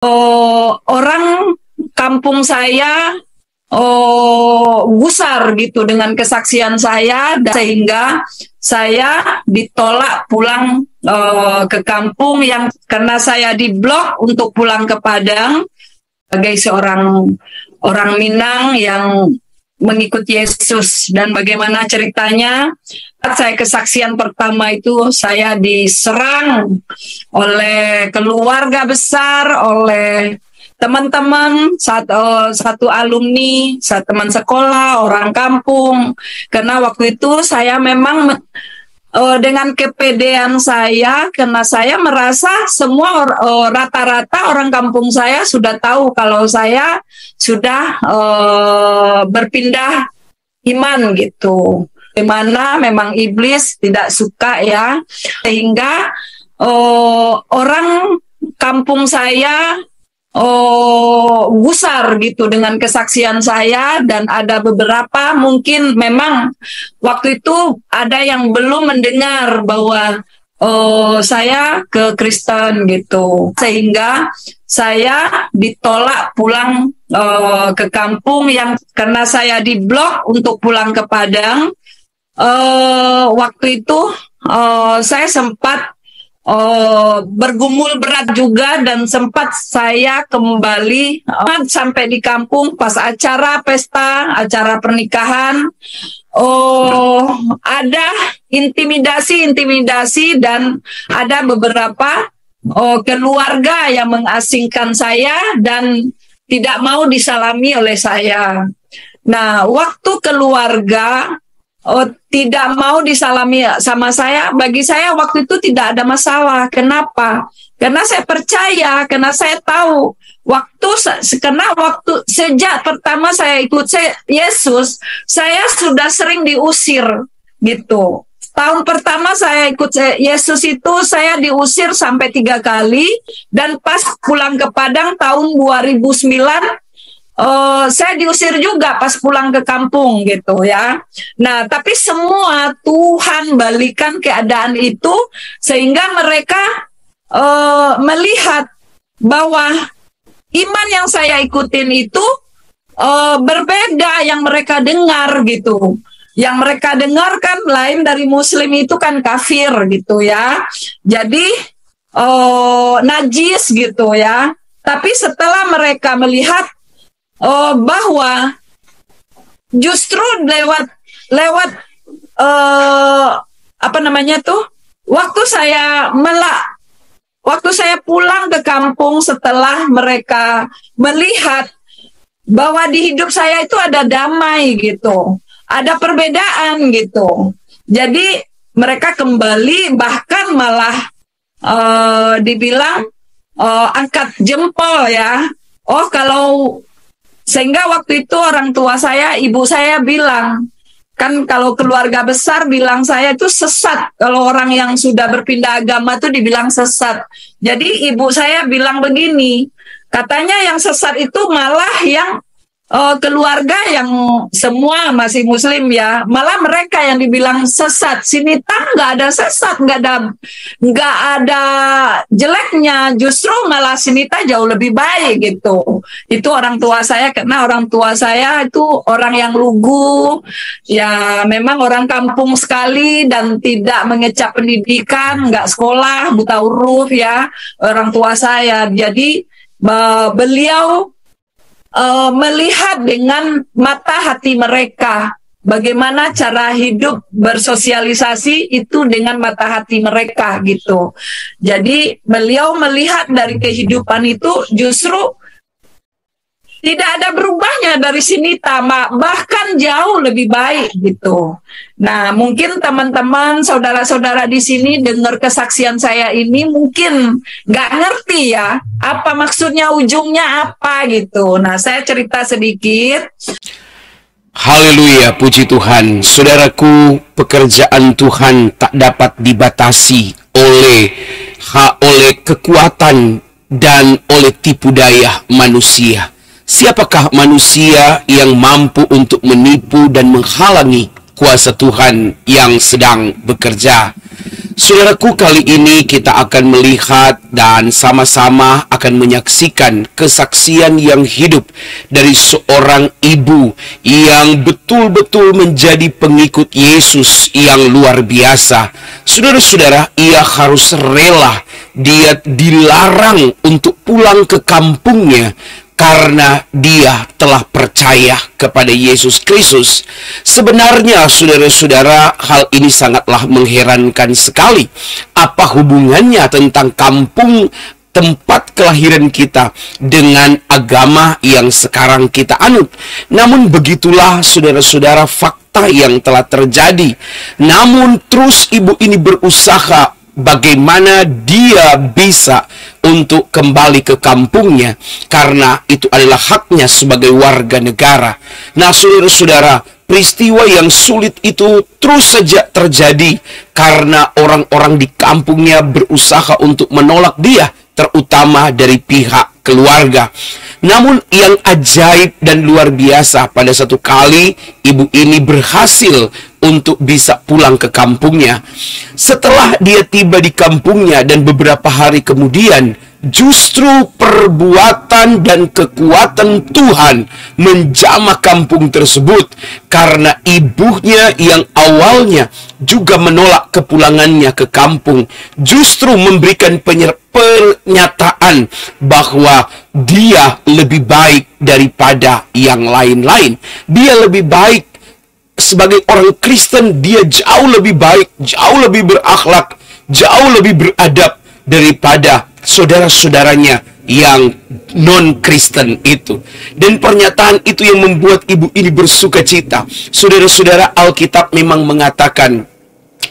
orang kampung saya gusar gitu dengan kesaksian saya, dan sehingga saya ditolak pulang ke kampung karena saya diblok untuk pulang ke Padang sebagai seorang orang Minang yang mengikut Yesus. Dan bagaimana ceritanya, saya kesaksian pertama itu saya diserang oleh keluarga besar, oleh teman-teman, satu alumni, satu teman sekolah, orang kampung. Karena waktu itu saya memang dengan kepedean saya, karena saya merasa semua rata-rata orang kampung saya sudah tahu kalau saya sudah berpindah iman gitu. Dimana memang iblis tidak suka ya, sehingga orang kampung saya gusar gitu dengan kesaksian saya. Dan ada beberapa mungkin memang waktu itu ada yang belum mendengar bahwa saya ke Kristen gitu, sehingga saya ditolak pulang ke kampung karena saya diblok untuk pulang ke Padang. Waktu itu saya sempat bergumul berat juga, dan sempat saya kembali sampai di kampung pas acara pesta, acara pernikahan. Ada intimidasi dan ada beberapa keluarga yang mengasingkan saya dan tidak mau disalami oleh saya. Nah, waktu keluarga tidak mau disalami sama saya, bagi saya waktu itu tidak ada masalah. Kenapa? Karena saya percaya, karena saya tahu karena waktu sejak pertama saya ikut Yesus, saya sudah sering diusir gitu. Tahun pertama saya ikut Yesus itu saya diusir sampai 3 kali, dan pas pulang ke Padang tahun 2009 saya diusir juga pas pulang ke kampung gitu ya. Nah, tapi semua Tuhan balikan keadaan itu sehingga mereka melihat bahwa iman yang saya ikutin itu berbeda yang mereka dengar gitu. Yang mereka dengar kan lain dari Muslim itu kan kafir gitu ya. Jadi najis gitu ya. Tapi setelah mereka melihat bahwa justru lewat waktu saya pulang ke kampung setelah mereka melihat bahwa di hidup saya itu ada damai gitu, ada perbedaan gitu. Jadi mereka kembali, bahkan malah dibilang angkat jempol ya. Sehingga waktu itu orang tua saya, ibu saya bilang, kan kalau keluarga besar bilang saya itu sesat. Kalau orang yang sudah berpindah agama itu dibilang sesat. Jadi ibu saya bilang begini, katanya yang sesat itu malah yang keluarga yang semua masih Muslim ya, malah mereka yang dibilang sesat. Sinita nggak ada sesat, nggak ada jeleknya, justru malah Sinita jauh lebih baik gitu. Itu orang tua saya, karena orang tua saya itu orang yang lugu, ya memang orang kampung sekali dan tidak mengecap pendidikan, nggak sekolah, buta huruf ya orang tua saya. Jadi beliau melihat dengan mata hati mereka, bagaimana cara hidup bersosialisasi itu dengan mata hati mereka gitu. Jadi beliau melihat dari kehidupan itu justru tidak ada berubahnya dari Sinita, bahkan jauh lebih baik gitu. Nah, mungkin teman-teman, saudara-saudara di sini dengar kesaksian saya ini mungkin nggak ngerti ya, apa maksudnya, ujungnya apa gitu. Nah, saya cerita sedikit. Haleluya, puji Tuhan. Saudaraku, pekerjaan Tuhan tak dapat dibatasi oleh kekuatan dan oleh tipu daya manusia. Siapakah manusia yang mampu untuk menipu dan menghalangi kuasa Tuhan yang sedang bekerja. Saudaraku, kali ini kita akan melihat dan sama-sama akan menyaksikan kesaksian yang hidup dari seorang ibu yang betul-betul menjadi pengikut Yesus yang luar biasa. Saudara-saudara, ia harus rela, dia dilarang untuk pulang ke kampungnya karena dia telah percaya kepada Yesus Kristus. Sebenarnya, saudara-saudara, hal ini sangatlah mengherankan sekali. Apa hubungannya tentang kampung tempat kelahiran kita dengan agama yang sekarang kita anut? Namun begitulah, saudara-saudara, fakta yang telah terjadi. Namun terus ibu ini berusaha bagaimana dia bisa untuk kembali ke kampungnya, karena itu adalah haknya sebagai warga negara. Nah, saudara-saudara, peristiwa yang sulit itu terus saja terjadi karena orang-orang di kampungnya berusaha untuk menolak dia, terutama dari pihak keluarga. Namun yang ajaib dan luar biasa, pada satu kali ibu ini berhasil untuk bisa pulang ke kampungnya. Setelah dia tiba di kampungnya dan beberapa hari kemudian, justru perbuatan dan kekuatan Tuhan menjamah kampung tersebut, karena ibunya yang awalnya juga menolak kepulangannya ke kampung justru memberikan pernyataan bahwa dia lebih baik daripada yang lain-lain. Dia lebih baik sebagai orang Kristen, dia jauh lebih baik, jauh lebih berakhlak, jauh lebih beradab daripada saudara-saudaranya yang non-Kristen itu. Dan pernyataan itu yang membuat ibu ini bersuka cita. Saudara-saudara, Alkitab memang mengatakan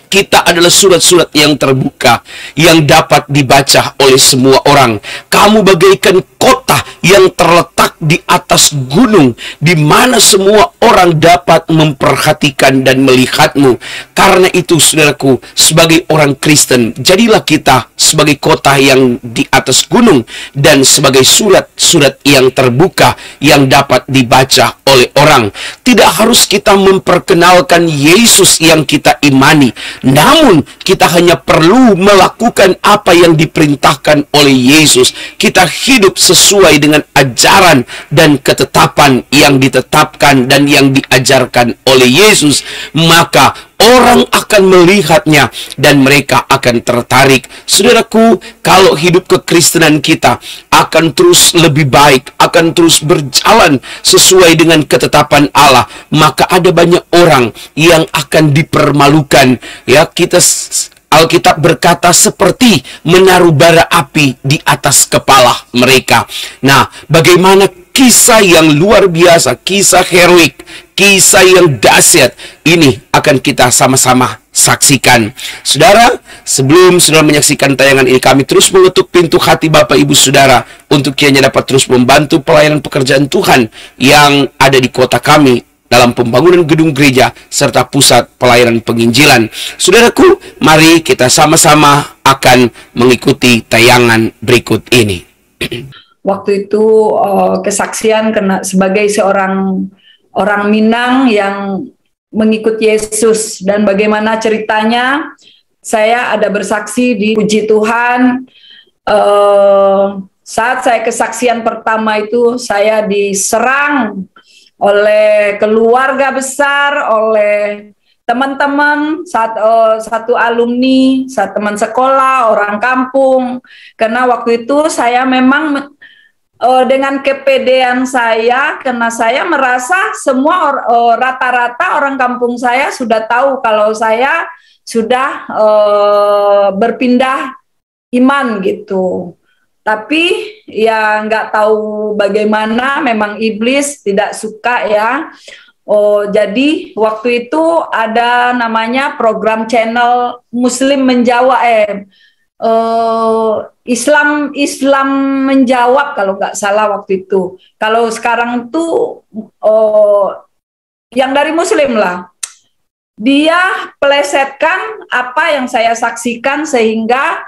kita adalah surat-surat yang terbuka, yang dapat dibaca oleh semua orang. Kamu bagaikan kota yang terletak di atas gunung, di mana semua orang dapat memperhatikan dan melihatmu. Karena itu, saudaraku, sebagai orang Kristen, jadilah kita sebagai kota yang di atas gunung, dan sebagai surat-surat yang terbuka yang dapat dibaca oleh orang. Tidak harus kita memperkenalkan Yesus yang kita imani, namun kita hanya perlu melakukan apa yang diperintahkan oleh Yesus. Kita hidup sesuai dengan ajaran dan ketetapan yang ditetapkan dan yang diajarkan oleh Yesus, maka orang akan melihatnya dan mereka akan tertarik. Saudaraku, kalau hidup kekristenan kita akan terus lebih baik, akan terus berjalan sesuai dengan ketetapan Allah, maka ada banyak orang yang akan dipermalukan. Ya, Alkitab berkata seperti menaruh bara api di atas kepala mereka. Nah, bagaimana kisah yang luar biasa, kisah heroik, kisah yang dahsyat ini akan kita sama-sama saksikan. Saudara, sebelum saudara menyaksikan tayangan ini, kami terus mengetuk pintu hati Bapak Ibu Saudara untuk kiranya dapat terus membantu pelayanan pekerjaan Tuhan yang ada di kota kami dalam pembangunan gedung gereja serta pusat pelayanan penginjilan. Saudaraku, mari kita sama-sama akan mengikuti tayangan berikut ini. Waktu itu kesaksian sebagai seorang orang Minang yang mengikut Yesus, dan bagaimana ceritanya saya ada bersaksi di Puji Tuhan. Saat saya kesaksian pertama itu, saya diserang oleh keluarga besar, oleh teman-teman, satu alumni, satu teman sekolah, orang kampung. Karena waktu itu saya memang dengan kepedean saya, karena saya merasa semua rata-rata orang kampung saya sudah tahu kalau saya sudah berpindah iman gitu. Tapi ya nggak tahu bagaimana, memang iblis tidak suka ya. Jadi waktu itu ada namanya program channel Muslim menjawab, Islam menjawab kalau nggak salah waktu itu. Kalau sekarang tuh yang dari Muslim lah. Dia pelesetkan apa yang saya saksikan sehingga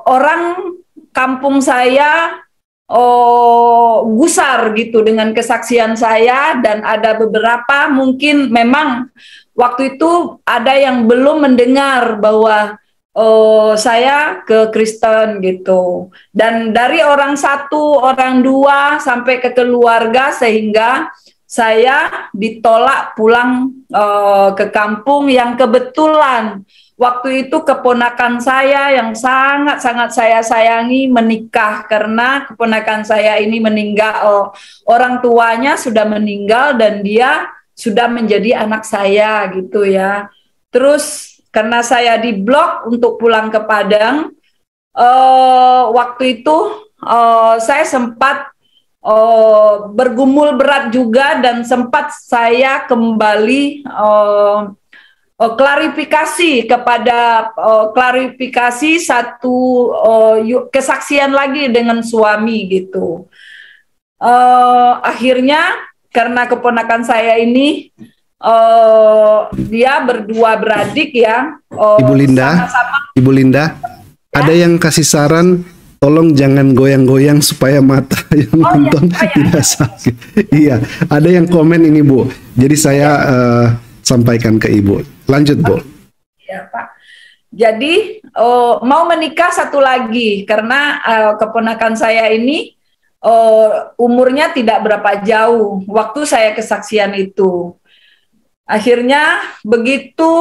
orang kampung saya gusar gitu dengan kesaksian saya, dan ada beberapa mungkin memang waktu itu ada yang belum mendengar bahwa saya ke Kristen gitu. Dan dari orang satu, orang dua sampai ke keluarga, sehingga saya ditolak pulang ke kampung yang kebetulan waktu itu keponakan saya yang sangat-sangat saya sayangi menikah, karena keponakan saya ini meninggal, orang tuanya sudah meninggal dan dia sudah menjadi anak saya gitu ya. Terus karena saya diblok untuk pulang ke Padang, waktu itu saya sempat bergumul berat juga, dan sempat saya kembali klarifikasi satu kesaksian lagi dengan suami gitu. Akhirnya karena keponakan saya ini dia berdua beradik ya. Ibu Linda, ya? Ada yang kasih saran, tolong jangan goyang-goyang supaya mata yang nonton tidak sakit. Iya, ada yang komen ini Bu. Jadi saya sampaikan ke Ibu. Lanjut Bu. Ya Pak. Jadi mau menikah satu lagi karena keponakan saya ini umurnya tidak berapa jauh waktu saya kesaksian itu. Akhirnya begitu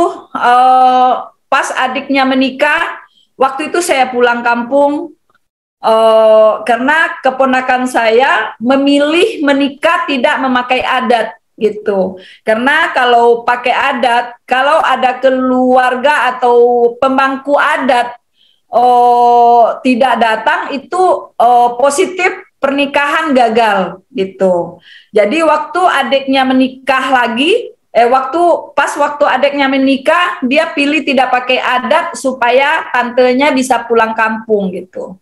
pas adiknya menikah, waktu itu saya pulang kampung karena keponakan saya memilih menikah tidak memakai adat gitu. Karena kalau pakai adat, kalau ada keluarga atau pemangku adat tidak datang, itu positif pernikahan gagal gitu. Jadi waktu adiknya menikah lagi, waktu adiknya menikah, dia pilih tidak pakai adat supaya tantenya bisa pulang kampung gitu.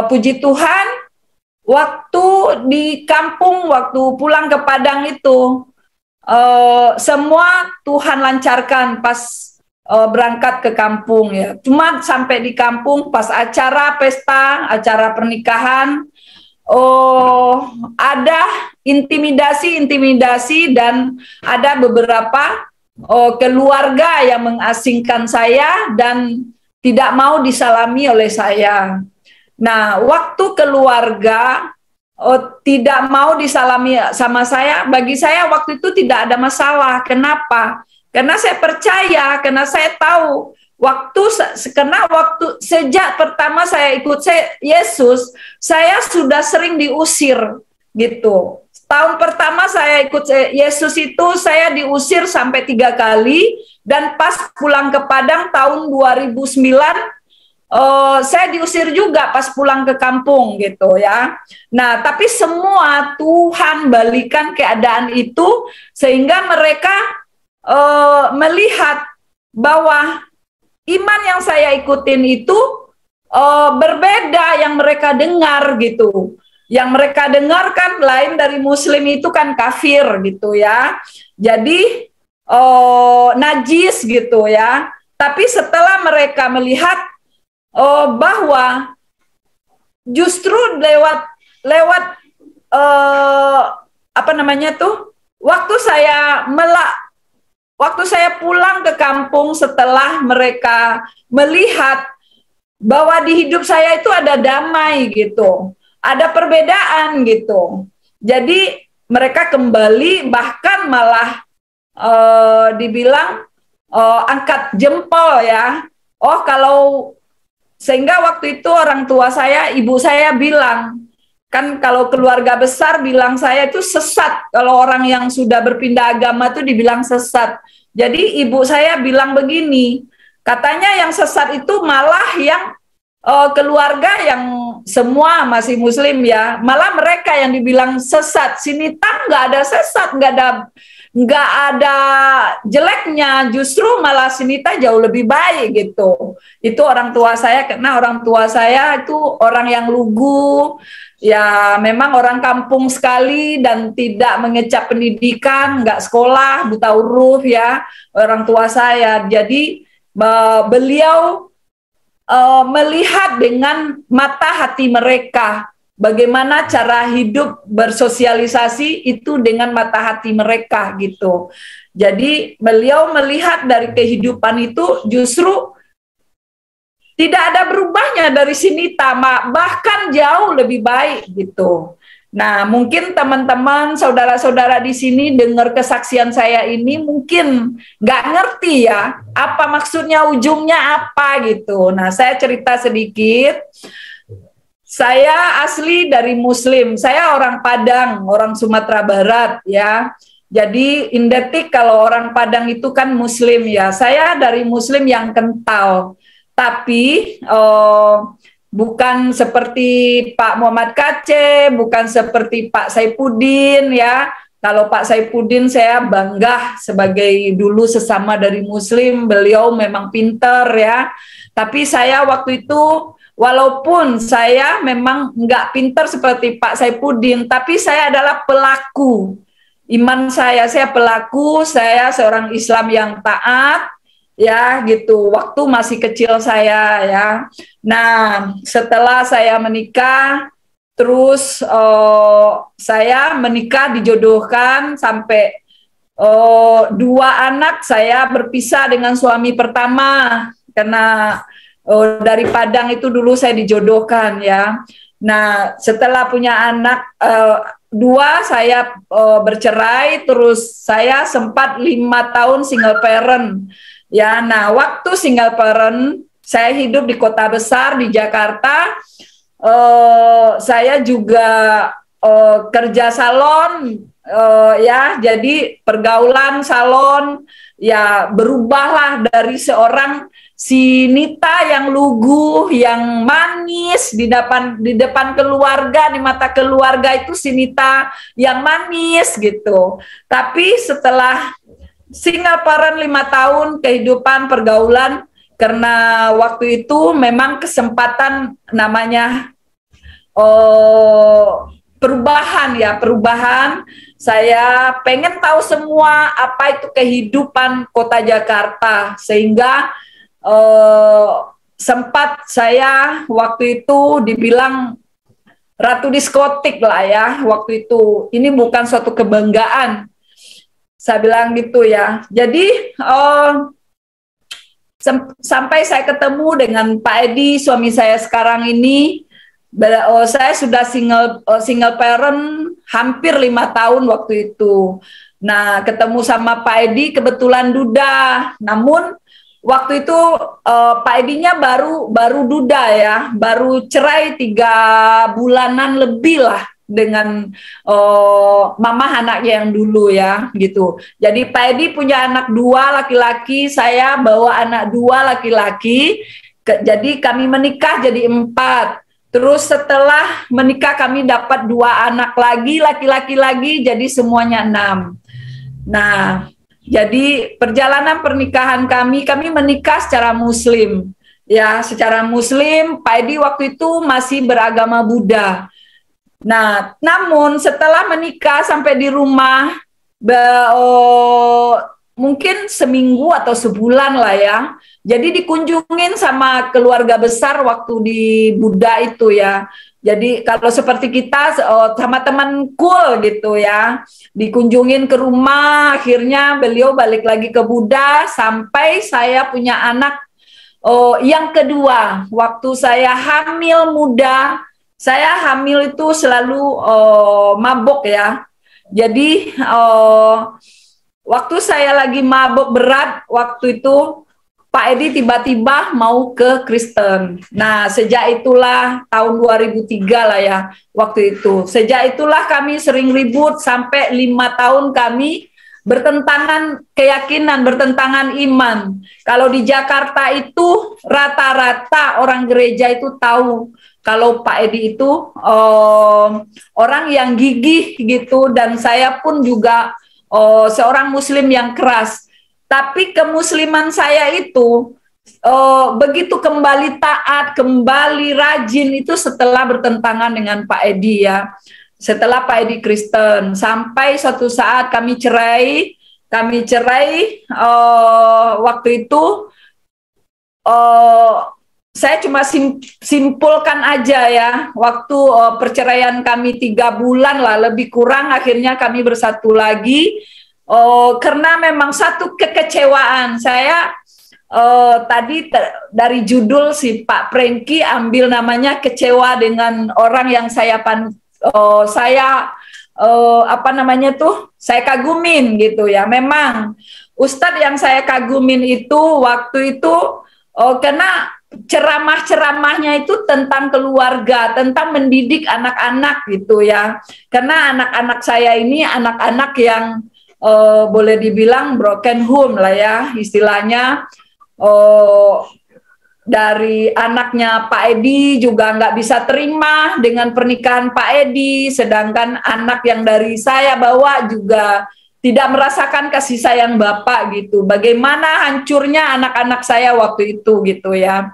Puji Tuhan, waktu di kampung, waktu pulang ke Padang itu, semua Tuhan lancarkan pas berangkat ke kampung ya. Cuma sampai di kampung pas acara pesta, acara pernikahan, ada intimidasi dan ada beberapa keluarga yang mengasingkan saya dan tidak mau disalami oleh saya. Nah, waktu keluarga tidak mau disalami sama saya, bagi saya waktu itu tidak ada masalah. Kenapa? Karena saya percaya, karena saya tahu karena waktu sejak pertama saya ikut Yesus, saya sudah sering diusir gitu. Tahun pertama saya ikut Yesus itu saya diusir sampai 3 kali, dan pas pulang ke Padang tahun 2009 saya diusir juga pas pulang ke kampung gitu ya. Nah, tapi semua Tuhan balikan keadaan itu sehingga mereka melihat bahwa iman yang saya ikutin itu berbeda yang mereka dengar gitu. Yang mereka dengar kan lain dari Muslim itu kan kafir gitu ya. Jadi najis gitu ya. Tapi setelah mereka melihat bahwa justru lewat waktu saya pulang ke kampung setelah mereka melihat bahwa di hidup saya itu ada damai gitu, ada perbedaan gitu. Jadi mereka kembali, bahkan malah dibilang angkat jempol ya. Sehingga waktu itu orang tua saya, ibu saya bilang, kan kalau keluarga besar bilang saya itu sesat. Kalau orang yang sudah berpindah agama itu dibilang sesat. Jadi ibu saya bilang begini, katanya yang sesat itu malah yang keluarga yang semua masih Muslim ya. Malah mereka yang dibilang sesat. Sini nggak ada sesat, nggak ada jeleknya, justru malah Sinita jauh lebih baik gitu. Itu orang tua saya, karena orang tua saya itu orang yang lugu, ya memang orang kampung sekali dan tidak mengecap pendidikan, nggak sekolah, buta huruf ya orang tua saya. Jadi beliau melihat dengan mata hati mereka. Bagaimana cara hidup bersosialisasi itu dengan mata hati mereka gitu. Jadi beliau melihat dari kehidupan itu justru tidak ada berubahnya dari Sinita, bahkan jauh lebih baik gitu. Nah, mungkin teman-teman, saudara-saudara di sini dengar kesaksian saya ini mungkin nggak ngerti ya, apa maksudnya, ujungnya apa gitu. Nah, saya cerita sedikit. Saya asli dari Muslim, saya orang Padang, orang Sumatera Barat ya. Jadi identik kalau orang Padang itu kan Muslim ya. Saya dari Muslim yang kental, tapi bukan seperti Pak Muhammad Kaceh, bukan seperti Pak Saifuddin ya. Kalau Pak Saifuddin saya bangga sebagai dulu sesama dari Muslim, beliau memang pinter ya. Tapi saya waktu itu walaupun saya memang nggak pinter seperti Pak Saifuddin, tapi saya adalah pelaku. Iman saya pelaku, saya seorang Islam yang taat, ya gitu. Waktu masih kecil saya ya. Nah, setelah saya menikah, terus saya menikah dijodohkan sampai 2 anak saya berpisah dengan suami pertama karena dari Padang itu dulu saya dijodohkan ya. Nah, setelah punya anak 2 saya bercerai, terus saya sempat 5 tahun single parent ya. Nah, waktu single parent saya hidup di kota besar di Jakarta. Saya juga kerja salon ya, jadi pergaulan salon ya berubahlah dari seorang Sinita yang lugu, yang manis di depan keluarga, di mata keluarga itu Sinita yang manis gitu. Tapi setelah single parent 5 tahun kehidupan pergaulan, karena waktu itu memang kesempatan namanya perubahan ya, perubahan. Saya pengen tahu semua apa itu kehidupan kota Jakarta, sehingga sempat saya waktu itu dibilang ratu diskotik lah ya waktu itu. Ini bukan suatu kebanggaan, saya bilang gitu ya. Jadi sampai saya ketemu dengan Pak Edi, suami saya sekarang ini. Saya sudah single parent hampir 5 tahun waktu itu. Nah, ketemu sama Pak Edi kebetulan duda. Namun waktu itu Pak Edinya baru duda ya, baru cerai 3 bulanan lebih lah dengan mama anaknya yang dulu ya gitu. Jadi Pak Edi punya anak 2 laki-laki, saya bawa anak 2 laki-laki. Jadi kami menikah jadi 4. Terus setelah menikah kami dapat 2 anak lagi, laki-laki lagi, jadi semuanya 6. Nah, jadi perjalanan pernikahan kami menikah secara Muslim. Ya, secara Muslim, Pak Edi waktu itu masih beragama Buddha. Nah, namun setelah menikah sampai di rumah, mungkin seminggu atau sebulan lah ya. Jadi dikunjungin sama keluarga besar waktu di Buddha itu ya. Jadi kalau seperti kita sama teman cool gitu ya, dikunjungin ke rumah, akhirnya beliau balik lagi ke Buddha sampai saya punya anak yang kedua. Waktu saya hamil muda, saya hamil itu selalu mabok ya. Jadi waktu saya lagi mabok berat, waktu itu Pak Edi tiba-tiba mau ke Kristen. Nah, sejak itulah tahun 2003 lah ya, waktu itu. Sejak itulah kami sering ribut sampai 5 tahun kami bertentangan keyakinan, bertentangan iman. Kalau di Jakarta itu rata-rata orang gereja itu tahu kalau Pak Edi itu orang yang gigih gitu, dan saya pun juga seorang Muslim yang keras. Tapi kemusliman saya itu begitu kembali taat, kembali rajin itu setelah bertentangan dengan Pak Edi ya. Setelah Pak Edi Kristen, sampai suatu saat kami cerai. Waktu itu saya cuma simpulkan aja ya, waktu perceraian kami 3 bulan lah lebih kurang, akhirnya kami bersatu lagi. Karena memang satu kekecewaan saya, tadi dari judul si Pak Prengki ambil namanya kecewa dengan orang yang saya kagumin gitu ya. Memang Ustadz yang saya kagumin itu waktu itu karena ceramah-ceramahnya itu tentang keluarga, tentang mendidik anak-anak gitu ya. Karena anak-anak saya ini anak-anak yang boleh dibilang broken home lah ya istilahnya. Dari anaknya Pak Edi juga nggak bisa terima dengan pernikahan Pak Edi, sedangkan anak yang dari saya bawa juga tidak merasakan kasih sayang Bapak gitu. Bagaimana hancurnya anak-anak saya waktu itu gitu ya.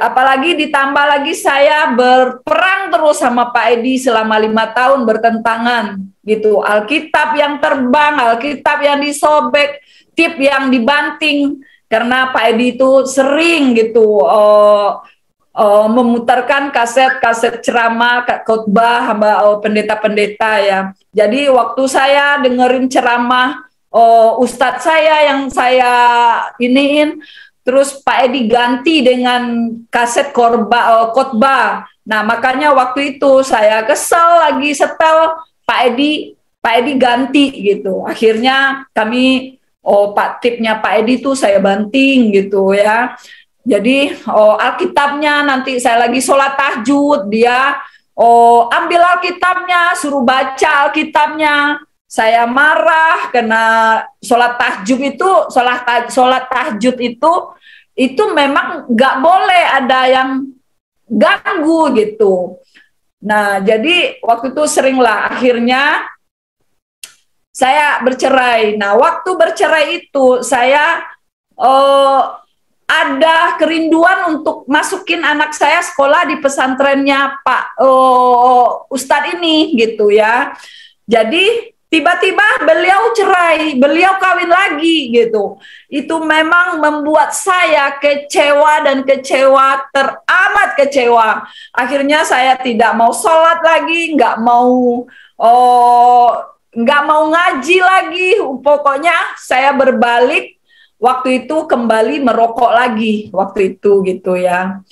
Apalagi ditambah lagi saya berperang terus sama Pak Edi selama 5 tahun bertentangan gitu. Alkitab yang terbang, Alkitab yang disobek, tip yang dibanting. Karena Pak Edi itu sering gitu memutarkan kaset-kaset ceramah, khotbah pendeta-pendeta ya. Jadi waktu saya dengerin ceramah ustadz saya yang saya iniin, terus Pak Edi ganti dengan kaset khotbah. Nah makanya waktu itu saya kesel lagi setel Pak Edi ganti gitu. Akhirnya kami tipnya Pak Edi tuh saya banting gitu ya. Jadi Alkitabnya nanti saya lagi sholat tahajud, dia ambil Alkitabnya, suruh baca Alkitabnya. Saya marah karena sholat tahajud itu memang nggak boleh ada yang ganggu gitu. Nah jadi waktu itu seringlah akhirnya saya bercerai. Nah waktu bercerai itu saya ada kerinduan untuk masukin anak saya sekolah di pesantrennya Pak Ustadz ini gitu ya. Jadi tiba-tiba beliau cerai, beliau kawin lagi gitu. Itu memang membuat saya kecewa dan teramat kecewa. Akhirnya saya tidak mau sholat lagi, nggak mau ngaji lagi. Pokoknya saya berbalik. Waktu itu kembali merokok lagi waktu itu gitu ya.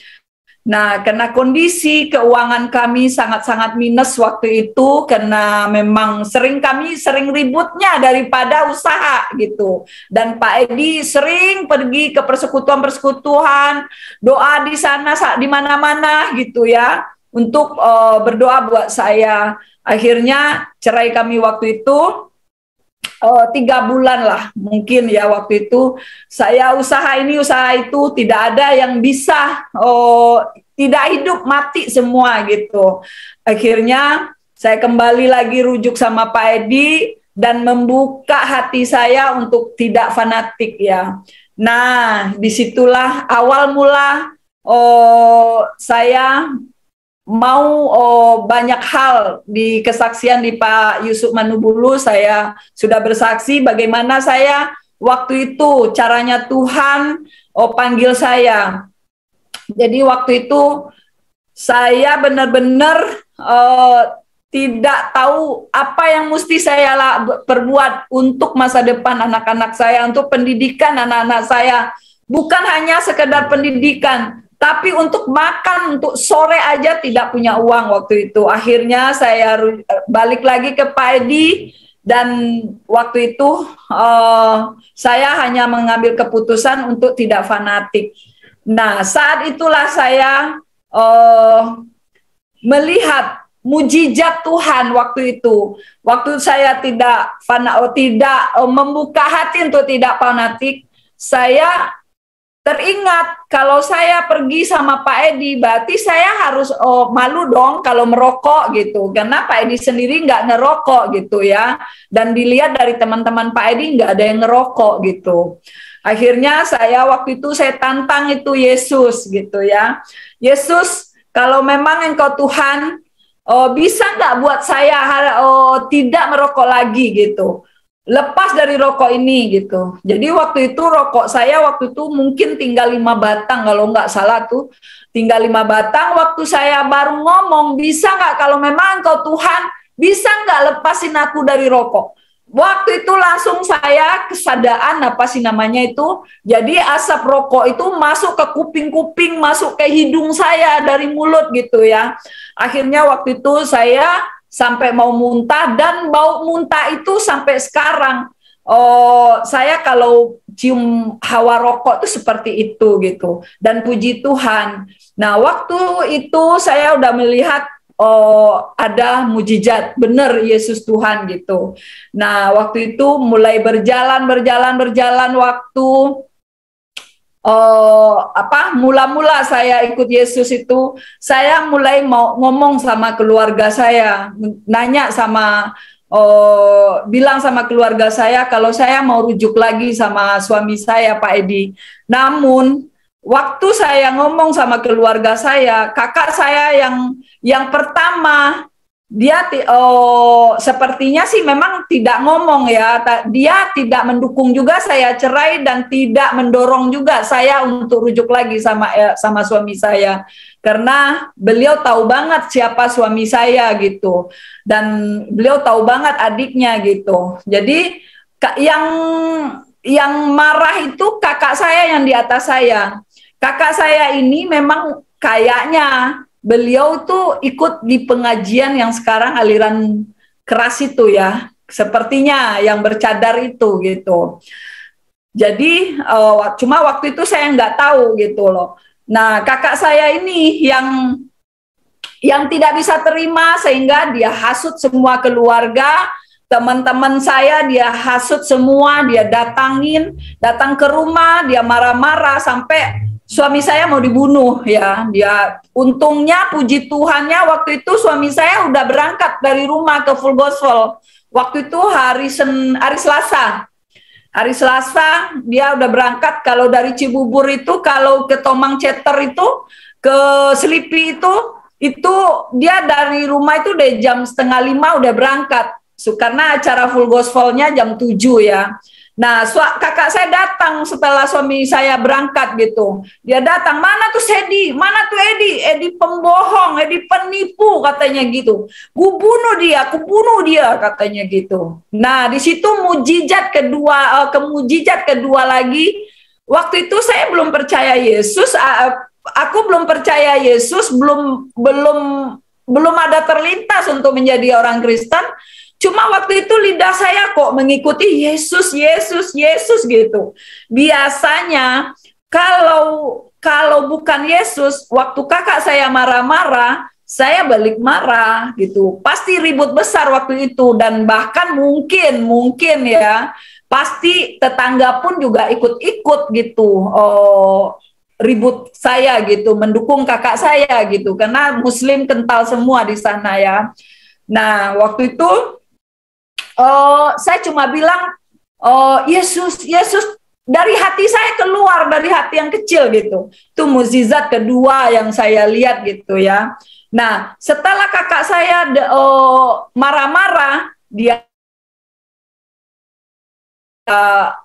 Nah, karena kondisi keuangan kami sangat-sangat minus waktu itu, karena memang kami sering ributnya daripada usaha gitu. Dan Pak Edi sering pergi ke persekutuan-persekutuan, doa di sana di mana-mana gitu ya, untuk berdoa buat saya. Akhirnya cerai kami waktu itu 3 bulan lah mungkin ya waktu itu. Saya usaha ini usaha itu, tidak ada yang bisa tidak hidup mati semua gitu. Akhirnya saya kembali lagi rujuk sama Pak Edi dan membuka hati saya untuk tidak fanatik ya. Nah disitulah awal mula saya mau banyak hal di kesaksian di Pak Yusuf Manubulu. Saya sudah bersaksi bagaimana saya waktu itu caranya Tuhan panggil saya. Jadi waktu itu saya benar-benar tidak tahu apa yang mesti saya perbuat untuk masa depan anak-anak saya, untuk pendidikan anak-anak saya. Bukan hanya sekedar pendidikan, tapi untuk makan, untuk sore aja tidak punya uang waktu itu. Akhirnya saya balik lagi ke Pak Edi, dan waktu itu saya hanya mengambil keputusan untuk tidak fanatik. Nah, saat itulah saya melihat mujizat Tuhan waktu itu. Waktu saya tidak membuka hati untuk tidak fanatik, saya teringat kalau saya pergi sama Pak Edi, berarti saya harus malu dong kalau merokok gitu. Karena Pak Edi sendiri nggak ngerokok gitu ya. Dan dilihat dari teman-teman Pak Edi nggak ada yang ngerokok gitu. Akhirnya saya waktu itu saya tantang itu Yesus gitu ya. Yesus, kalau memang Engkau Tuhan, bisa nggak buat saya tidak merokok lagi gitu. lepas dari rokok ini gitu. Jadi waktu itu rokok saya waktu itu mungkin tinggal 5 batang kalau nggak salah tuh, tinggal 5 batang. Waktu saya baru ngomong, bisa nggak kalau memang Engkau Tuhan, bisa nggak lepasin aku dari rokok? Waktu itu langsung saya kesadaan apa sih namanya itu. Jadi asap rokok itu masuk ke kuping-kuping, masuk ke hidung saya dari mulut gitu ya. Akhirnya waktu itu saya sampai mau muntah, dan bau muntah itu sampai sekarang. Oh, saya kalau cium hawa rokok itu seperti itu gitu. Dan puji Tuhan. Nah, waktu itu saya udah melihat ada mujizat, benar Yesus Tuhan gitu. Nah, waktu itu mulai berjalan waktu mula-mula saya ikut Yesus itu, saya mulai mau ngomong sama keluarga saya, nanya sama bilang sama keluarga saya kalau saya mau rujuk lagi sama suami saya, Pak Edi. Namun waktu saya ngomong sama keluarga saya, kakak saya yang pertama, dia sepertinya sih memang tidak ngomong ya, dia tidak mendukung juga saya cerai dan tidak mendorong juga saya untuk rujuk lagi sama suami saya, karena beliau tahu banget siapa suami saya gitu, dan beliau tahu banget adiknya gitu. Jadi yang marah itu kakak saya yang di atas saya. Kakak saya ini memang kayaknya beliau tuh ikut di pengajian yang sekarang aliran keras itu ya, sepertinya yang bercadar itu gitu. Jadi cuma waktu itu saya nggak tahu gitu loh. Nah, kakak saya ini yang tidak bisa terima sehingga dia hasut semua keluarga, teman-teman saya dia hasut semua, dia datang ke rumah, dia marah-marah sampai suami saya mau dibunuh ya. Dia untungnya puji Tuhannya waktu itu suami saya udah berangkat dari rumah ke Full Gospel. Waktu itu hari Selasa. Hari Selasa dia udah berangkat. Kalau dari Cibubur itu, kalau ke Tomang Ceter itu, ke Selipi itu dia dari rumah itu udah jam 4:30 udah berangkat. Karena acara Full Gospel-nya jam 7 ya. Nah, kakak saya datang setelah suami saya berangkat gitu. Dia datang, mana tuh Sedi? Mana tuh Edi? Edi pembohong, Edi penipu katanya gitu. Ku bunuh dia katanya gitu. Nah, di situ mujizat kedua lagi. Waktu itu saya belum percaya Yesus, aku belum percaya Yesus, belum ada terlintas untuk menjadi orang Kristen. Cuma waktu itu lidah saya kok mengikuti Yesus gitu. Biasanya kalau bukan Yesus, waktu kakak saya marah-marah, saya balik marah gitu. Pasti ribut besar waktu itu, dan bahkan mungkin ya, pasti tetangga pun juga ikut-ikut gitu. Ribut saya gitu, mendukung kakak saya gitu, karena Muslim kental semua di sana ya. Nah, waktu itu saya cuma bilang, Yesus, dari hati saya keluar, dari hati yang kecil gitu. Itu mukjizat kedua yang saya lihat gitu ya. Nah, setelah kakak saya marah-marah, dia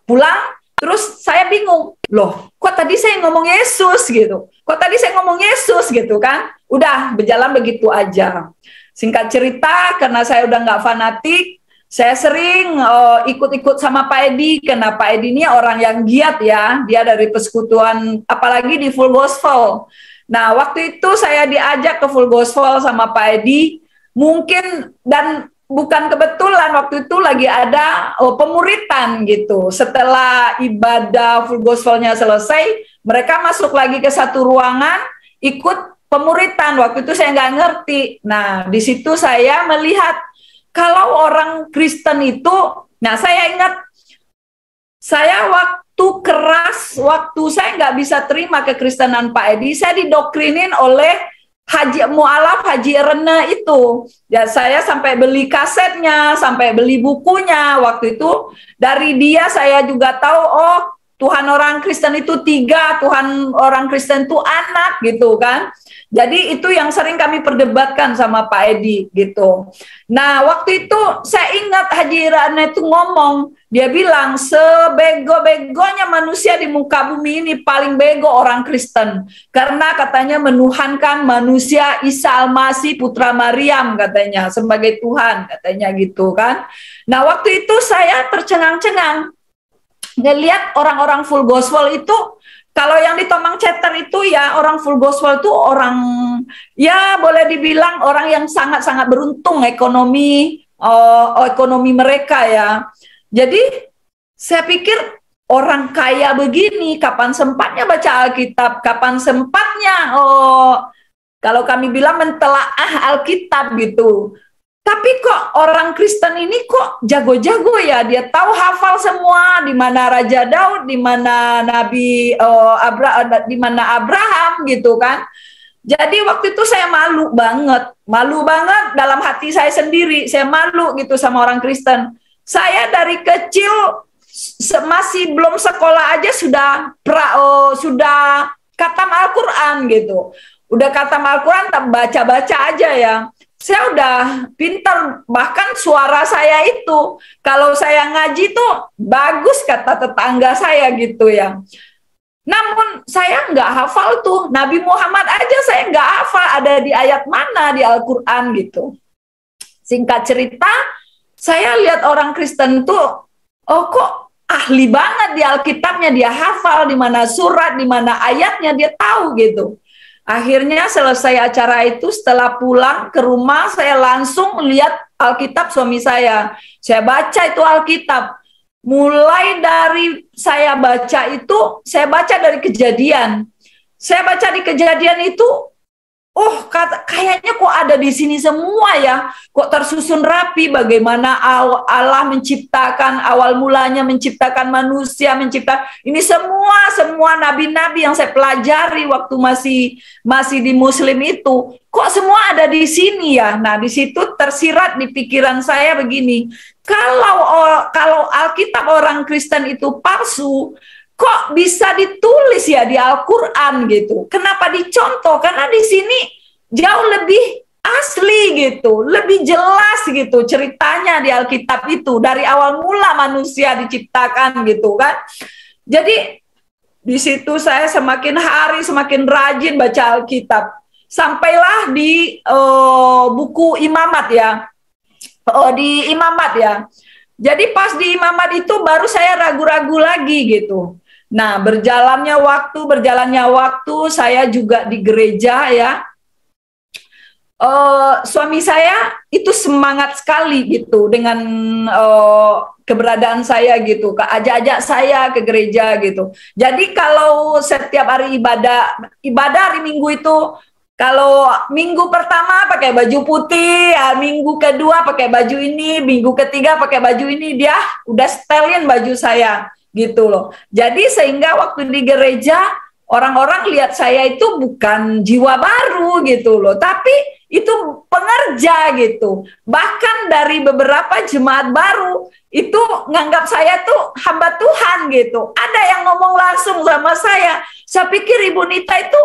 pulang, terus saya bingung, loh, kok tadi saya ngomong Yesus gitu? Kok tadi saya ngomong Yesus gitu kan? Udah berjalan begitu aja. Singkat cerita, karena saya udah nggak fanatik, saya sering ikut-ikut sama Pak Edi, karena Pak Edi ini orang yang giat ya, dia dari persekutuan, apalagi di Full Gospel. Nah, waktu itu saya diajak ke Full Gospel sama Pak Edi, mungkin, dan bukan kebetulan waktu itu lagi ada pemuritan gitu. Setelah ibadah Full Gospel-nya selesai, mereka masuk lagi ke satu ruangan, ikut pemuritan. Waktu itu saya nggak ngerti. Nah, di situ saya melihat kalau orang Kristen itu, nah saya ingat, saya waktu saya nggak bisa terima kekristenan Pak Edi, saya didoktrinin oleh Mu'alaf Haji Rene itu. Ya, saya sampai beli kasetnya, sampai beli bukunya. Waktu itu dari dia saya juga tahu, oh Tuhan orang Kristen itu 3, Tuhan orang Kristen itu anak gitu kan. Jadi itu yang sering kami perdebatkan sama Pak Edi gitu. Nah waktu itu saya ingat Haji Irana itu ngomong, dia bilang sebego-begonya manusia di muka bumi ini paling bego orang Kristen. Karena katanya menuhankan manusia Isa Al-Masih putra Maryam katanya sebagai Tuhan katanya gitu kan. Nah waktu itu saya tercengang-cengang ngelihat orang-orang full gospel itu. Kalau yang di Tomang Ceter itu ya orang full gospel itu orang ya boleh dibilang orang yang sangat-sangat beruntung ekonomi mereka ya. Jadi saya pikir orang kaya begini kapan sempatnya baca Alkitab, kapan sempatnya kalau kami bilang mentelaah Alkitab gitu. Tapi kok orang Kristen ini kok jago-jago ya, dia tahu hafal semua di mana Raja Daud, di mana Nabi di mana Abraham gitu kan. Jadi waktu itu saya malu banget dalam hati saya sendiri, saya malu gitu sama orang Kristen. Saya dari kecil masih belum sekolah aja sudah khatam Al-Qur'an gitu. Udah khatam Al-Qur'an baca-baca aja ya. Saya udah pintar, bahkan suara saya itu kalau saya ngaji tuh bagus kata tetangga saya gitu ya. Namun saya nggak hafal tuh Nabi Muhammad aja saya nggak hafal ada di ayat mana di Al-Quran gitu. Singkat cerita, saya lihat orang Kristen tuh, oh kok ahli banget di Alkitabnya, dia hafal di mana surat, di mana ayatnya dia tahu gitu. Akhirnya selesai acara itu, setelah pulang ke rumah, saya langsung lihat Alkitab suami saya. Saya baca itu Alkitab. Mulai dari saya baca itu, saya baca dari Kejadian. Saya baca di Kejadian itu, oh kayaknya kok ada di sini semua ya. Kok tersusun rapi bagaimana Allah menciptakan, awal mulanya menciptakan manusia, ini semua nabi-nabi yang saya pelajari waktu masih di Muslim itu. Kok semua ada di sini ya? Nah, di situ tersirat di pikiran saya begini. Kalau Alkitab orang Kristen itu palsu, kok bisa ditulis ya di Al-Quran gitu? Kenapa dicontoh? Karena di sini jauh lebih asli gitu, lebih jelas gitu ceritanya di Alkitab itu dari awal mula manusia diciptakan gitu kan. Jadi di situ saya semakin hari semakin rajin baca Alkitab. Sampailah di buku Imamat ya, di Imamat ya. Jadi pas di Imamat itu baru saya ragu-ragu lagi gitu. Nah, berjalannya waktu, saya juga di gereja ya. Suami saya itu semangat sekali gitu dengan keberadaan saya gitu, ajak-ajak saya ke gereja gitu. Jadi kalau setiap hari ibadah hari Minggu itu, kalau minggu pertama pakai baju putih, ya, minggu kedua pakai baju ini, minggu ketiga pakai baju ini, dia udah setelin baju saya gitu loh. Jadi sehingga waktu di gereja orang-orang lihat saya itu bukan jiwa baru gitu loh, tapi itu pengerja gitu. Bahkan dari beberapa jemaat baru itu nganggap saya tuh hamba Tuhan gitu. Ada yang ngomong langsung sama saya pikir Ibu Nita itu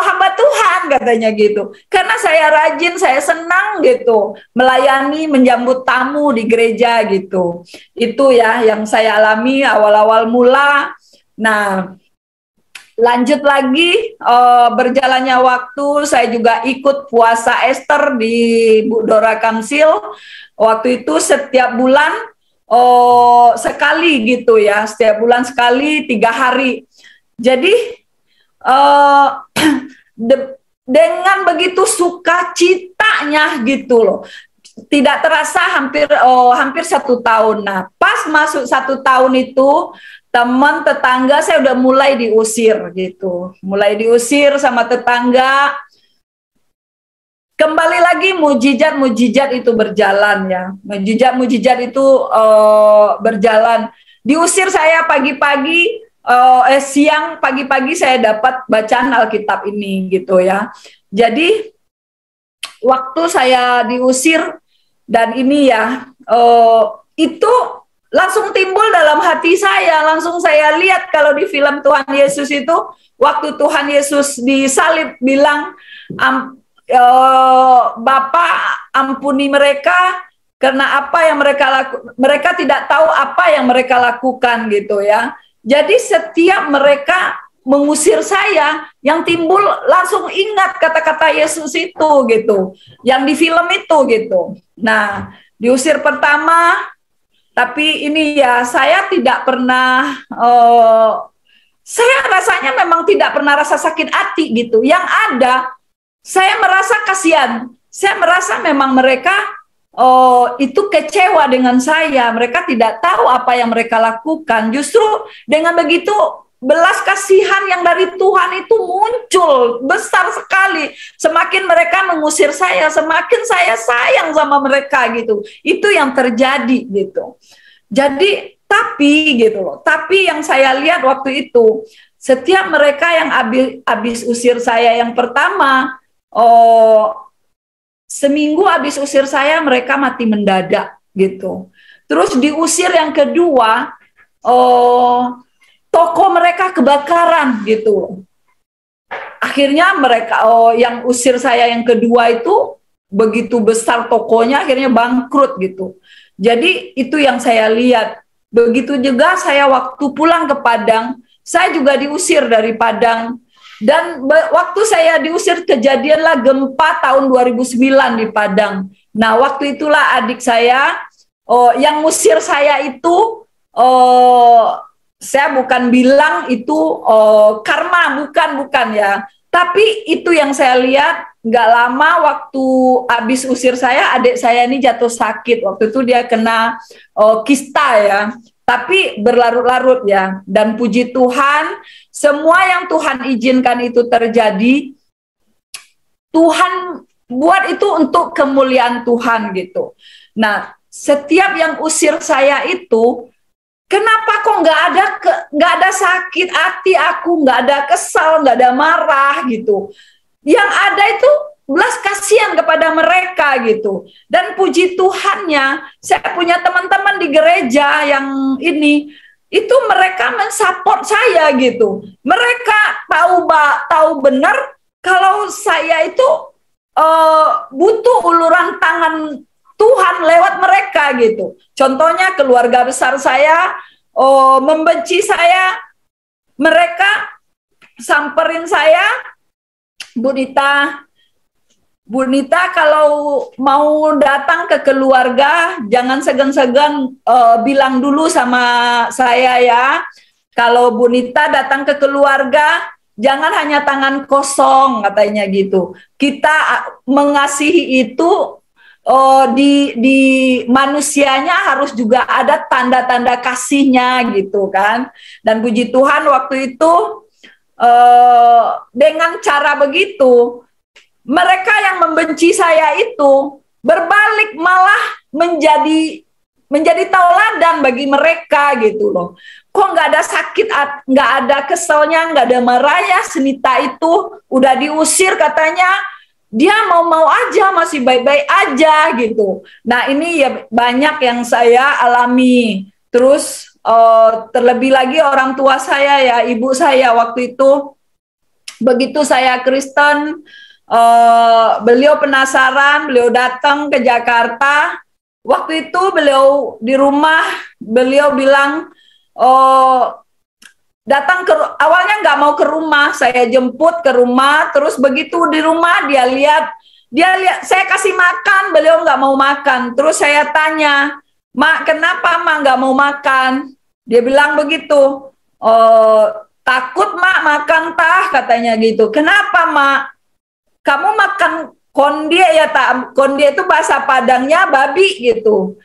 hamba Tuhan katanya gitu. Karena saya rajin, saya senang gitu melayani, menjambut tamu di gereja gitu. Itu ya yang saya alami awal-awal mula. Nah, lanjut lagi berjalannya waktu, saya juga ikut puasa Ester di Bu Dora Kamsil. Waktu itu setiap bulan sekali gitu ya, setiap bulan sekali 3 hari. Jadi dengan begitu sukacitanya gitu loh, tidak terasa hampir 1 tahun. Nah, pas masuk 1 tahun itu, teman tetangga saya udah mulai diusir gitu, mulai diusir sama tetangga. Kembali lagi mujizat itu berjalan ya, mujizat itu berjalan. Diusir saya pagi-pagi, siang pagi-pagi saya dapat bacaan Alkitab ini gitu ya. Jadi waktu saya diusir dan ini ya, itu langsung timbul dalam hati saya, langsung saya lihat kalau di film Tuhan Yesus itu, waktu Tuhan Yesus disalib bilang, Bapa ampuni mereka karena apa yang mereka lakukan, mereka tidak tahu apa yang mereka lakukan gitu ya. Jadi setiap mereka mengusir saya, yang timbul langsung ingat kata-kata Yesus itu gitu, yang di film itu gitu. Nah, diusir pertama, tapi ini ya saya tidak pernah, saya rasanya memang tidak pernah rasa sakit hati gitu. Yang ada, saya merasa kasihan, saya merasa memang mereka itu kecewa dengan saya, mereka tidak tahu apa yang mereka lakukan. Justru dengan begitu, belas kasihan yang dari Tuhan itu muncul besar sekali. Semakin mereka mengusir saya, semakin saya sayang sama mereka gitu. Itu yang terjadi gitu. Jadi tapi gitu loh. Tapi yang saya lihat waktu itu, setiap mereka yang habis usir saya yang pertama, seminggu habis usir saya mereka mati mendadak gitu. Terus diusir yang kedua, toko mereka kebakaran gitu. Akhirnya mereka yang usir saya yang kedua itu begitu besar tokonya, akhirnya bangkrut gitu. Jadi itu yang saya lihat. Begitu juga saya waktu pulang ke Padang, saya juga diusir dari Padang. Dan waktu saya diusir, kejadianlah gempa tahun 2009 di Padang. Nah waktu itulah adik saya yang ngusir saya itu, saya bukan bilang itu karma, bukan ya. Tapi itu yang saya lihat, nggak lama waktu habis usir saya, adik saya ini jatuh sakit. Waktu itu dia kena kista ya. Tapi berlarut-larut ya. Dan puji Tuhan, semua yang Tuhan izinkan itu terjadi, Tuhan buat itu untuk kemuliaan Tuhan gitu. Nah, setiap yang usir saya itu, kenapa kok nggak ada sakit hati aku, nggak ada kesal, nggak ada marah gitu. Yang ada itu belas kasihan kepada mereka gitu. Dan puji Tuhannya, saya punya teman-teman di gereja yang ini, itu mereka mensupport saya gitu. Mereka tahu benar kalau saya itu butuh uluran tangan Tuhan lewat mereka gitu. Contohnya keluarga besar saya membenci saya, mereka samperin saya, Bu Nita kalau mau datang ke keluarga jangan segan-segan bilang dulu sama saya ya. Kalau Bu Nita datang ke keluarga jangan hanya tangan kosong katanya gitu. Kita mengasihi itu di manusianya harus juga ada tanda-tanda kasihnya gitu kan. Dan puji Tuhan waktu itu dengan cara begitu, mereka yang membenci saya itu berbalik malah menjadi tauladan bagi mereka gitu loh. Kok nggak ada sakit, nggak ada keselnya, nggak ada marah ya, Senita itu udah diusir katanya, dia mau-mau aja, masih baik-baik aja gitu. Nah ini ya banyak yang saya alami. Terus terlebih lagi orang tua saya ya, ibu saya waktu itu, begitu saya Kristen, beliau penasaran, beliau datang ke Jakarta. Waktu itu beliau di rumah, beliau bilang, datang awalnya nggak mau ke rumah, saya jemput ke rumah. Terus begitu di rumah dia lihat saya kasih makan, beliau nggak mau makan. Terus saya tanya, Mak, kenapa Mak nggak mau makan? Dia bilang begitu, takut Mak makan tah, katanya gitu. Kenapa Mak? Kamu makan kondie ya tak? Kondie itu bahasa Padangnya babi gitu.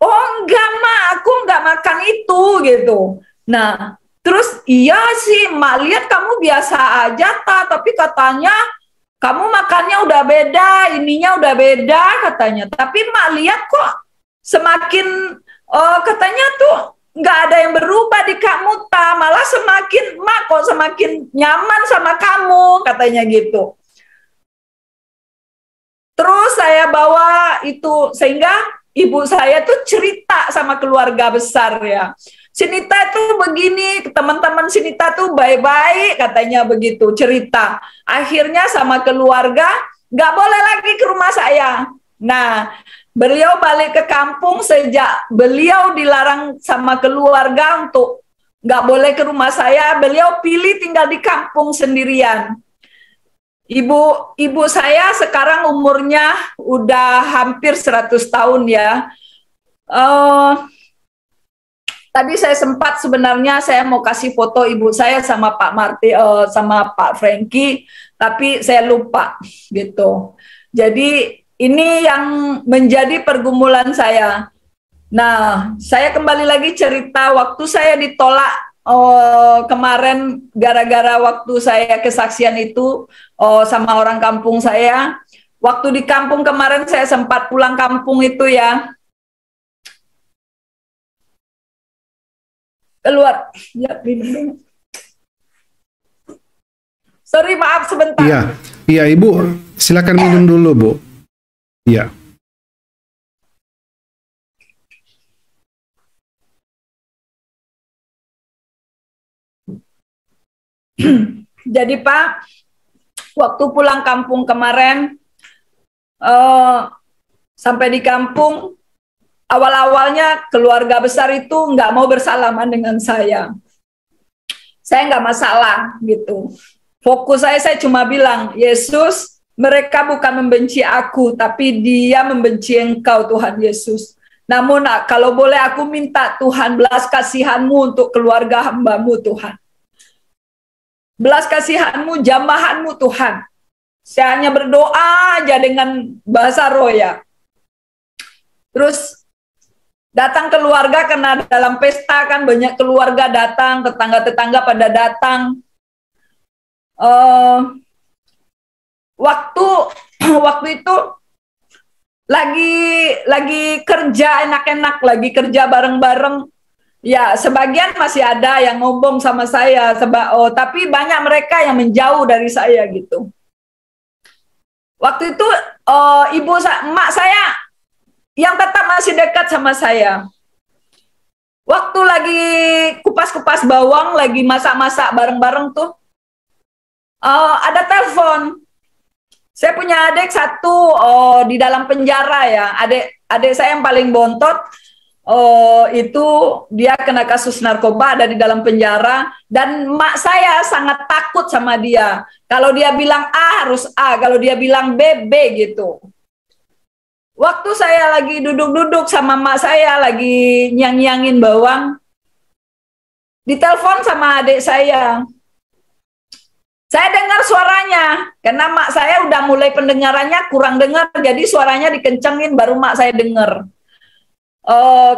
Oh enggak Mak, aku enggak makan itu gitu. Nah terus iya sih Mak, lihat kamu biasa aja tak, tapi katanya kamu makannya udah beda, ininya udah beda katanya. Tapi Mak lihat kok semakin katanya tuh nggak ada yang berubah di kamu tak, malah semakin Mak kok semakin nyaman sama kamu katanya gitu. Terus saya bawa itu, sehingga ibu saya tuh cerita sama keluarga besar ya. Sinita tuh begini, teman-teman Sinita tuh baik-baik katanya begitu cerita. Akhirnya sama keluarga nggak boleh lagi ke rumah saya. Nah, beliau balik ke kampung sejak beliau dilarang sama keluarga untuk nggak boleh ke rumah saya. Beliau pilih tinggal di kampung sendirian. Ibu saya sekarang umurnya udah hampir 100 tahun ya. Tadi saya sempat sebenarnya saya mau kasih foto ibu saya sama Pak Marti, sama Pak Frankie, tapi saya lupa gitu. Jadi ini yang menjadi pergumulan saya. Nah, saya kembali lagi cerita waktu saya ditolak kemarin gara-gara waktu saya kesaksian itu sama orang kampung saya. Waktu di kampung kemarin saya sempat pulang kampung itu ya. Keluar ya, minum. Sorry, maaf sebentar. Iya Ibu, silakan minum dulu Bu. Iya. Jadi Pak, waktu pulang kampung kemarin sampai di kampung, awal-awalnya keluarga besar itu nggak mau bersalaman dengan saya. Saya nggak masalah gitu. Fokus saya cuma bilang, Yesus, mereka bukan membenci aku, tapi dia membenci Engkau Tuhan Yesus. Namun kalau boleh aku minta Tuhan belas kasihan-Mu untuk keluarga hamba-Mu Tuhan. Belas kasihan-Mu, jamahan-Mu Tuhan. Saya hanya berdoa aja dengan bahasa roh ya. Terus datang keluarga karena dalam pesta kan banyak keluarga datang, tetangga-tetangga pada datang. Waktu itu lagi kerja enak-enak, lagi kerja bareng-bareng. Ya, sebagian masih ada yang ngomong sama saya, tapi banyak mereka yang menjauh dari saya gitu. Waktu itu emak saya yang tetap masih dekat sama saya. Waktu lagi kupas-kupas bawang, lagi masak-masak bareng-bareng tuh, ada telepon. Saya punya adik satu di dalam penjara ya. Adik saya yang paling bontot, itu dia kena kasus narkoba, ada di dalam penjara. Dan mak saya sangat takut sama dia. Kalau dia bilang A harus A, kalau dia bilang B, B gitu. Waktu saya lagi duduk-duduk sama mak saya, lagi nyang-nyangin bawang, ditelepon sama adik saya. Saya dengar suaranya, karena mak saya udah mulai pendengarannya kurang dengar, jadi suaranya dikencengin baru mak saya dengar.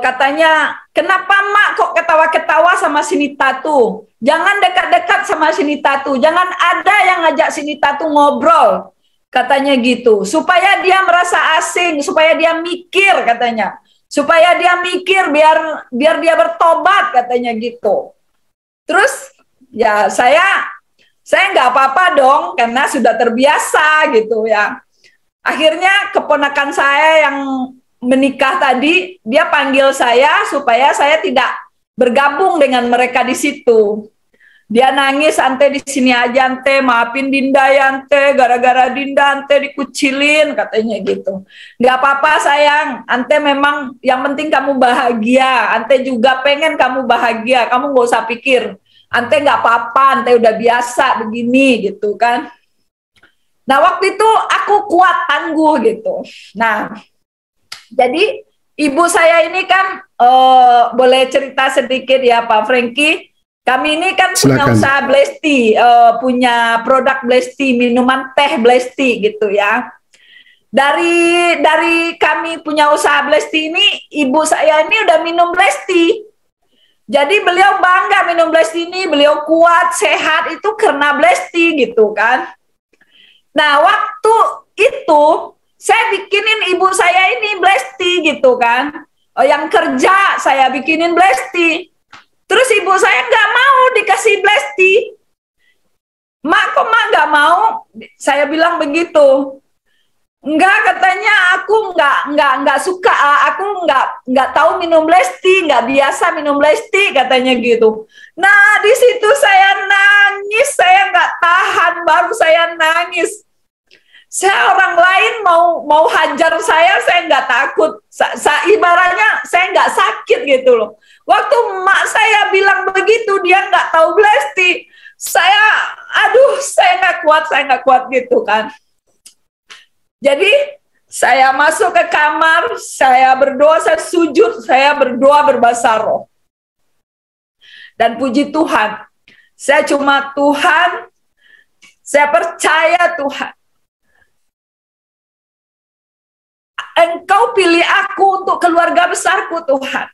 Katanya, kenapa mak kok ketawa-ketawa sama Sinita tuh? Jangan dekat-dekat sama Sinita tuh, jangan ada yang ngajak Sinita tuh ngobrol. Katanya gitu, supaya dia merasa asing, supaya dia mikir katanya, supaya dia mikir biar dia bertobat katanya gitu. Terus ya saya nggak apa-apa dong karena sudah terbiasa gitu ya. Akhirnya keponakan saya yang menikah tadi dia panggil saya supaya saya tidak bergabung dengan mereka di situ. Dia nangis, ante di sini aja ante, maafin Dinda ya ante, gara-gara Dinda ante dikucilin katanya gitu. Nggak apa-apa sayang, ante memang yang penting kamu bahagia, ante juga pengen kamu bahagia, kamu nggak usah pikir, ante nggak apa-apa, ante udah biasa begini gitu kan. Nah waktu itu aku kuat tangguh gitu. Nah jadi ibu saya ini kan boleh cerita sedikit ya Pak Frankie. Kami ini kan punya usaha Blesti, punya produk Blesti, minuman teh Blesti gitu ya. Dari kami punya usaha Blesti ini, ibu saya ini udah minum Blesti. Jadi beliau bangga minum Blesti ini, beliau kuat, sehat itu karena Blesti gitu kan. Nah waktu itu saya bikinin ibu saya ini Blesti gitu kan. Yang kerja saya bikinin Blesti. Terus ibu saya nggak mau dikasih Blesti. Mak, kok mak nggak mau? Saya bilang begitu. Enggak, katanya aku nggak suka, aku nggak tahu minum Lesti, nggak biasa minum Lesti katanya gitu. Nah di situ saya nangis, saya nggak tahan, baru saya nangis. Saya orang lain mau hajar saya nggak takut. Ibaratnya saya nggak sakit gitu loh. Waktu emak saya bilang begitu, dia nggak tahu Lesti. Saya nggak kuat gitu kan. Jadi saya masuk ke kamar, saya berdoa, saya sujud, saya berdoa berbahasa roh. Dan puji Tuhan, saya cuma Tuhan, saya percaya Tuhan. Engkau pilih aku untuk keluarga besarku Tuhan.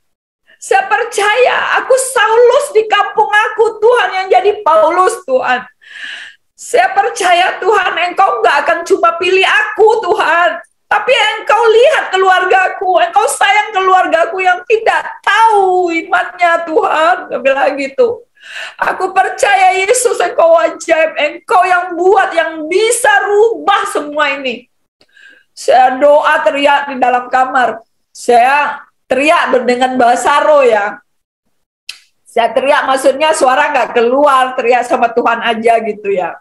Saya percaya aku Saulus di kampung aku, Tuhan yang jadi Paulus Tuhan. Saya percaya Tuhan, Engkau nggak akan cuma pilih aku Tuhan, tapi Engkau lihat keluargaku, Engkau sayang keluargaku yang tidak tahu imannya Tuhan. Dia bilang gitu. Aku percaya Yesus, Engkau ajaib, Engkau yang buat, yang bisa rubah semua ini. Saya doa teriak di dalam kamar. Saya teriak dengan bahasa roh ya. Saya teriak maksudnya suara nggak keluar, teriak sama Tuhan aja gitu ya.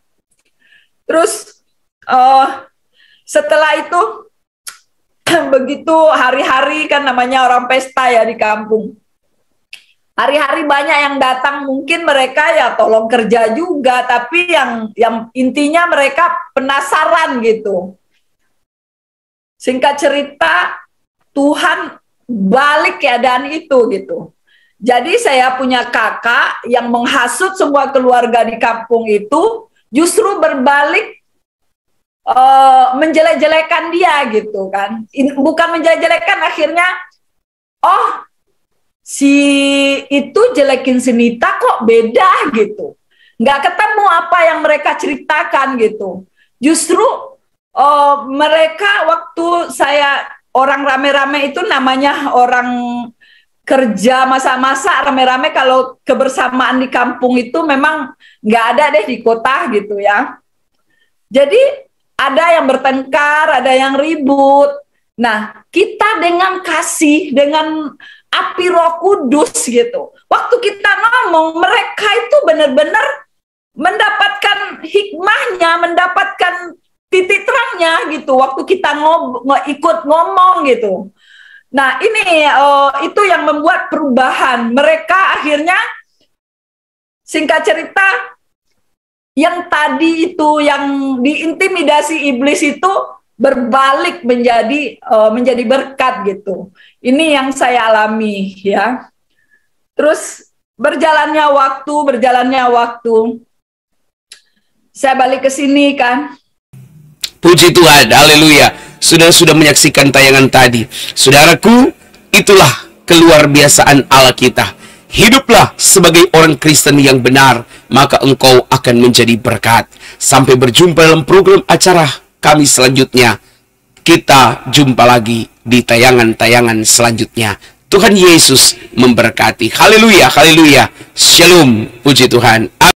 Terus setelah itu begitu hari-hari kan namanya orang pesta ya di kampung. Hari-hari banyak yang datang, mungkin mereka ya tolong kerja juga, tapi yang intinya mereka penasaran gitu. Singkat cerita, Tuhan balik keadaan itu gitu. Jadi saya punya kakak yang menghasut semua keluarga di kampung itu, justru berbalik menjelek-jelekan dia gitu kan. Bukan menjelek-jelekan, akhirnya si itu jelekin si Nita kok beda gitu. Nggak ketemu apa yang mereka ceritakan gitu. Justru mereka waktu saya orang rame-rame itu namanya orang kerja masa-masa rame-rame, kalau kebersamaan di kampung itu memang nggak ada deh di kota gitu ya. Jadi ada yang bertengkar, ada yang ribut. Nah, kita dengan kasih, dengan api Roh Kudus gitu. Waktu kita ngomong, mereka itu benar-benar mendapatkan hikmahnya, mendapatkan titik terangnya gitu. Waktu kita ikut ngomong gitu. Nah, ini itu yang membuat perubahan. Mereka akhirnya, singkat cerita, yang tadi itu yang diintimidasi iblis itu berbalik menjadi berkat gitu. Ini yang saya alami ya. Terus berjalannya waktu, saya balik ke sini kan. Puji Tuhan, haleluya. Saudara sudah menyaksikan tayangan tadi. Saudaraku, itulah keluar biasaan Allah kita. Hiduplah sebagai orang Kristen yang benar, maka engkau akan menjadi berkat. Sampai berjumpa dalam program acara kami selanjutnya. Kita jumpa lagi di tayangan-tayangan selanjutnya. Tuhan Yesus memberkati. Haleluya, haleluya. Shalom, puji Tuhan.